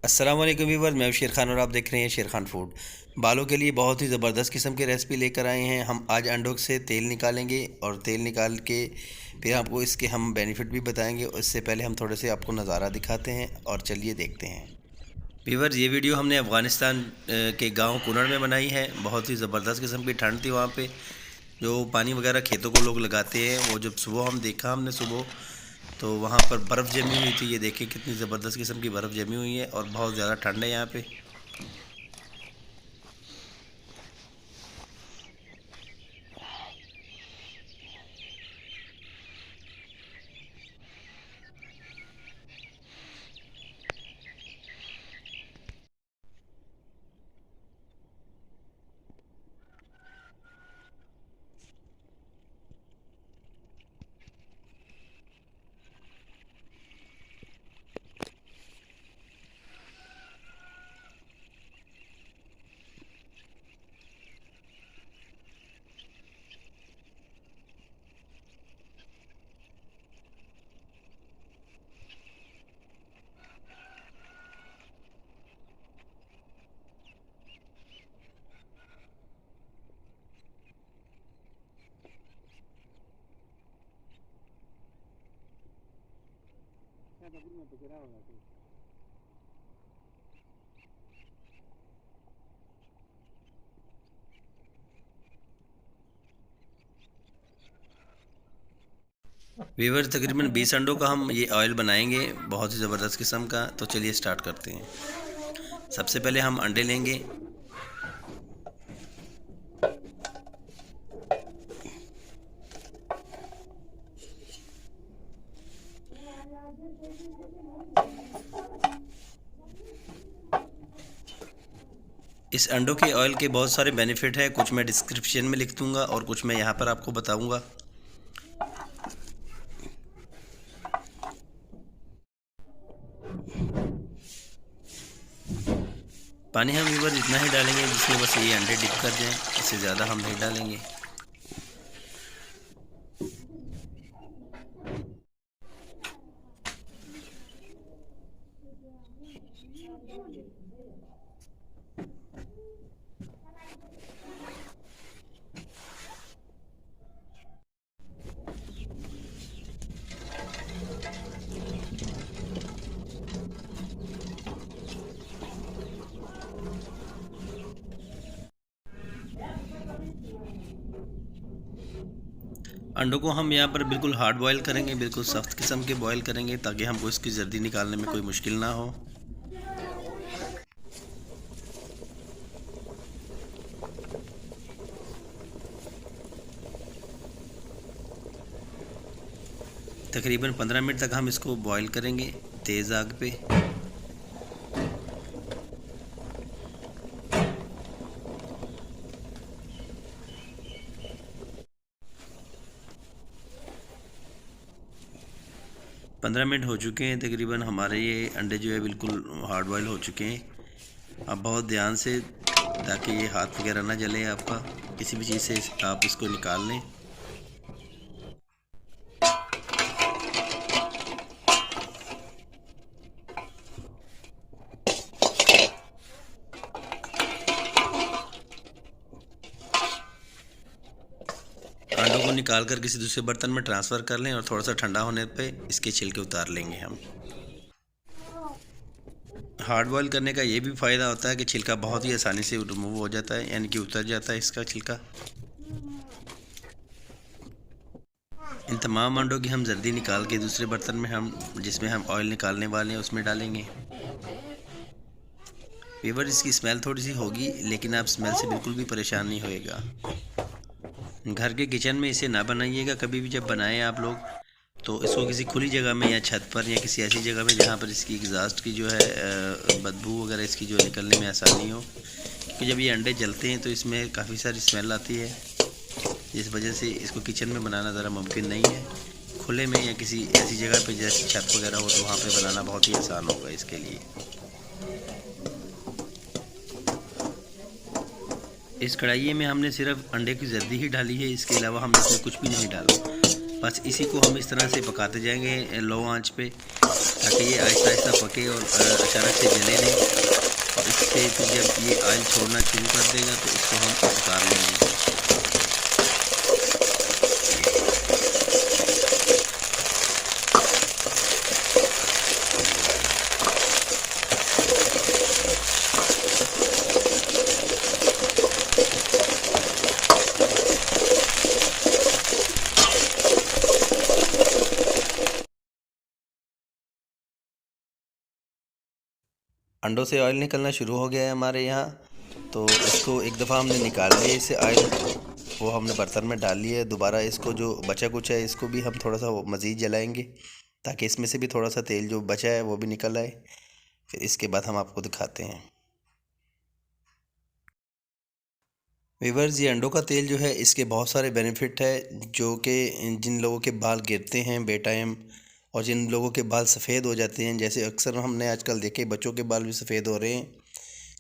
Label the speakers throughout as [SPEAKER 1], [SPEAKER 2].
[SPEAKER 1] अस्सलाम वालेकुम व्यूअर्स, मैं शेर खान और आप देख रहे हैं शेर खान फूड। बालों के लिए बहुत ही ज़बरदस्त किस्म की रेसिपी लेकर आए हैं। हम आज अंडों से तेल निकालेंगे और तेल निकाल के फिर आपको इसके हम बेनिफिट भी बताएंगे। उससे पहले हम थोड़े से आपको नज़ारा दिखाते हैं और चलिए देखते हैं। व्यूअर्स, ये वीडियो हमने अफ़गानिस्तान के गांव कुनर में बनाई है। बहुत ही ज़बरदस्त किस्म की ठंड थी वहाँ पे। जो पानी वगैरह खेतों को लोग लगाते हैं, वो जब सुबह हमने सुबह तो वहाँ पर बर्फ़ जमी हुई थी। ये देखिए कितनी ज़बरदस्त किस्म की बर्फ़ जमी हुई है और बहुत ज़्यादा ठंड है यहाँ पे। वीवर तकरीबन 20 अंडों का हम ये ऑयल बनाएंगे, बहुत ही ज़बरदस्त किस्म का। तो चलिए स्टार्ट करते हैं। सबसे पहले हम अंडे लेंगे। इस अंडों के ऑयल के बहुत सारे बेनिफिट हैं, कुछ मैं डिस्क्रिप्शन में लिख दूंगा और कुछ मैं यहाँ पर आपको बताऊंगा। पानी हम व्यूअर इतना ही डालेंगे जिसमें बस ये अंडे डिप कर दें, इससे ज़्यादा हम नहीं डालेंगे। अंडों को हम यहाँ पर बिल्कुल हार्ड बॉयल करेंगे, बिल्कुल सख्त किस्म के बॉयल करेंगे ताकि हमको इसकी जर्दी निकालने में कोई मुश्किल ना हो। तकरीबन 15 मिनट तक हम इसको बॉईल करेंगे तेज़ आग पे। पंद्रह मिनट हो चुके हैं तकरीबन। हमारे ये अंडे जो है बिल्कुल हार्ड बॉयल हो चुके हैं। अब बहुत ध्यान से, ताकि ये हाथ वगैरह ना जले आपका, किसी भी चीज़ से आप इसको निकाल लें। अंडों को निकाल कर किसी दूसरे बर्तन में ट्रांसफ़र कर लें और थोड़ा सा ठंडा होने पे इसके छिलके उतार लेंगे हम। हार्ड बॉयल करने का ये भी फ़ायदा होता है कि छिलका बहुत ही आसानी से रिमूव हो जाता है, यानी कि उतर जाता है इसका छिलका। इन तमाम अंडों की हम जल्दी निकाल के दूसरे बर्तन में हम, जिसमें हम ऑयल निकालने वाले हैं, उसमें डालेंगे। व्यूअर, इसकी स्मेल थोड़ी सी होगी, लेकिन आप स्मेल से बिल्कुल भी परेशान नहीं होएगा। घर के किचन में इसे ना बनाइएगा कभी भी। जब बनाएं आप लोग तो इसको किसी खुली जगह में या छत पर या किसी ऐसी जगह में जहाँ पर इसकी एग्जॉस्ट की जो है बदबू वगैरह इसकी जो निकलने में आसानी हो, क्योंकि जब ये अंडे जलते हैं तो इसमें काफ़ी सारी स्मेल आती है, जिस वजह से इसको किचन में बनाना ज़रा मुमकिन नहीं है। खुले में या किसी ऐसी जगह पे जैसे छत वगैरह हो तो वहाँ पे बनाना बहुत ही आसान होगा इसके लिए। इस कढ़ाई में हमने सिर्फ अंडे की जर्दी ही डाली है, इसके अलावा हमने इसमें कुछ भी नहीं डाला। बस इसी को हम इस तरह से पकाते जाएंगे लो आंच पे, ताकि ये आहिस्ता आहिस्ता पके और अचानक से जले नहीं। और इससे फिर जब ये ऑयल छोड़ना शुरू कर देगा तो इसको हम उतार लेंगे। अंडों से ऑयल निकलना शुरू हो गया है हमारे यहाँ, तो इसको एक दफ़ा हमने निकाल लिया इसे ऑयल, वो हमने बर्तन में डाल लिया है। दोबारा इसको जो बचा कुछ है इसको भी हम थोड़ा सा मज़ीद जलाएंगे, ताकि इसमें से भी थोड़ा सा तेल जो बचा है वो भी निकल आए। फिर इसके बाद हम आपको दिखाते हैं। व्यूअर्स, ये अंडों का तेल जो है इसके बहुत सारे बेनिफिट है, जो कि जिन लोगों के बाल गिरते हैं बे टाइम और जिन लोगों के बाल सफ़ेद हो जाते हैं, जैसे अक्सर हमने आजकल देखे बच्चों के बाल भी सफ़ेद हो रहे हैं,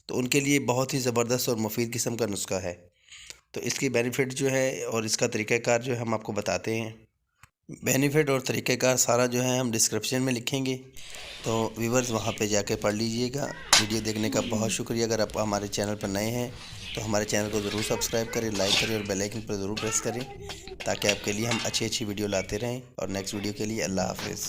[SPEAKER 1] तो उनके लिए बहुत ही ज़बरदस्त और मुफीद किस्म का नुस्खा है। तो इसकी बेनिफिट जो है और इसका तरीक़ाकार जो है हम आपको बताते हैं। बेनिफिट और तरीक़ाकार सारा जो है हम डिस्क्रिप्शन में लिखेंगे, तो व्यूअर्स वहाँ पे जाके पढ़ लीजिएगा। वीडियो देखने का बहुत शुक्रिया। अगर आप हमारे चैनल पर नए हैं तो हमारे चैनल को ज़रूर सब्सक्राइब करें, लाइक करें और बेल आइकन पर ज़रूर प्रेस करें, ताकि आपके लिए हम अच्छी वीडियो लाते रहें। और नेक्स्ट वीडियो के लिए अल्लाह हाफ़िज़।